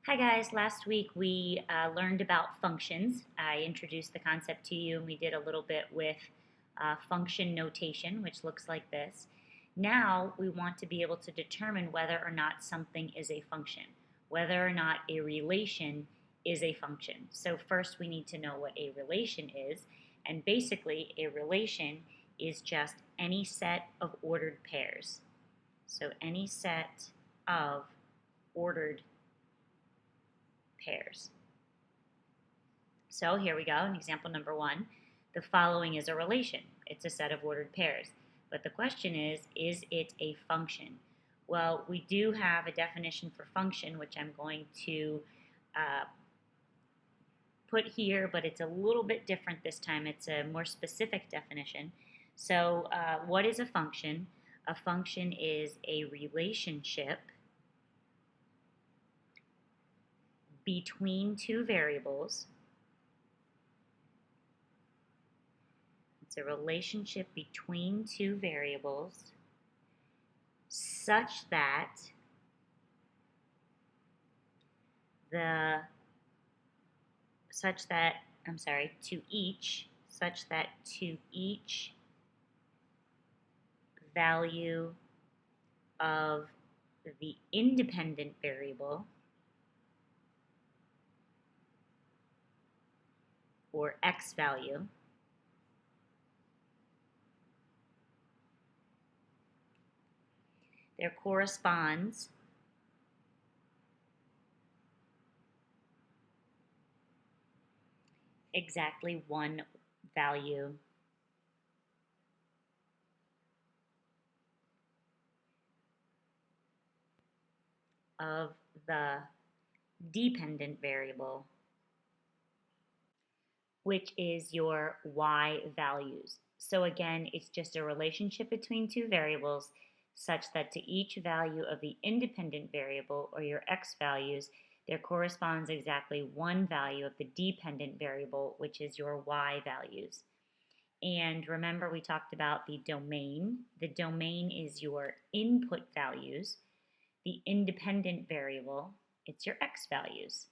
Hi guys, last week we learned about functions. I introduced the concept to you and we did a little bit with function notation, which looks like this. Now we want to be able to determine whether or not something is a function, whether or not a relation is a function. So first we need to know what a relation is, and basically a relation is just any set of ordered pairs. So any set of ordered pairs. So here we go, in example number one. The following is a relation. It's a set of ordered pairs. But the question is it a function? Well, we do have a definition for function, which I'm going to uh, put here, but it's a little bit different this time. It's a more specific definition. So what is a function? A function is a relationship between two variables. It's a relationship between two variables such that to each value of the independent variable or x value there corresponds exactly one value of the dependent variable, which is your y values. So again, it's just a relationship between two variables such that to each value of the independent variable or your x values, there corresponds exactly one value of the dependent variable, which is your y values. And remember, we talked about the domain. The domain is your input values. The independent variable, it's your x values.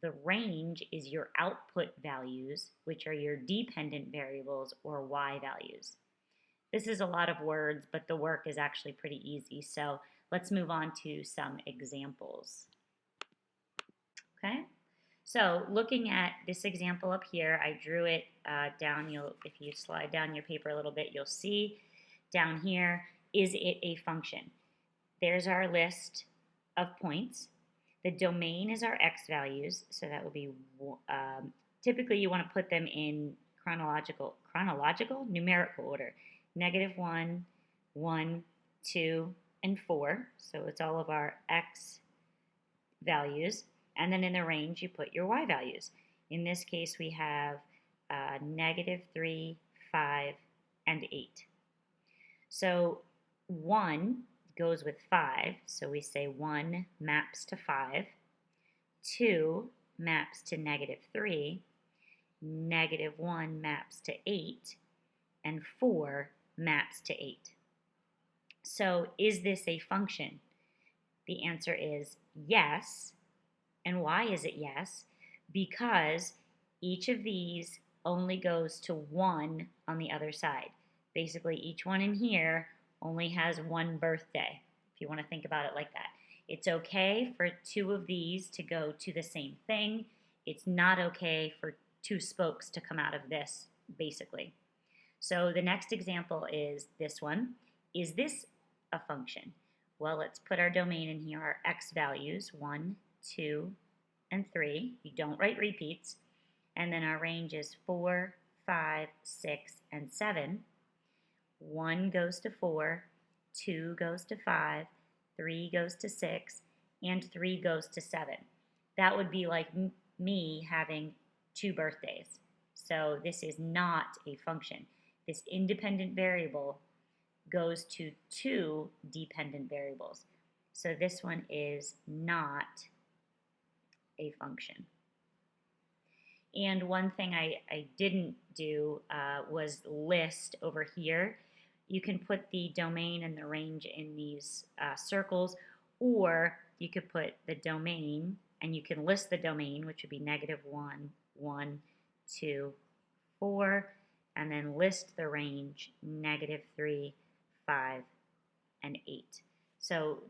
The range is your output values, which are your dependent variables or y values. This is a lot of words, but the work is actually pretty easy. So let's move on to some examples. Okay? So looking at this example up here, I drew it down. If you slide down your paper a little bit, you'll see down here, is it a function? There's our list of points. The domain is our x values, so that will be, typically you want to put them in numerical order. -1, 1, 2, and 4, so it's all of our x values. And then in the range, you put your y values. In this case, we have -3, 5, and 8. So 1 goes with 5, so we say 1 maps to 5. 2 maps to -3. -1 maps to 8. And 4 maps to 8. So is this a function? The answer is yes. And why is it yes? Because each of these only goes to 1 on the other side. Basically, each one in here only has one birthday, if you want to think about it like that. It's okay for 2 of these to go to the same thing. It's not okay for 2 spokes to come out of this, basically. So the next example is this one. Is this a function? Well, let's put our domain in here, our x values, 1, 2, and 3. You don't write repeats. And then our range is 4, 5, 6, and 7. 1 goes to 4, 2 goes to 5, 3 goes to 6, and 3 goes to 7. That would be like me having 2 birthdays. So this is not a function. This independent variable goes to 2 dependent variables. So this one is not a function. And one thing I didn't do was list over here. You can put the domain and the range in these circles, or you could put the domain and you can list the domain, which would be -1, 1, 2, 4, and then list the range -3, 5, and 8. So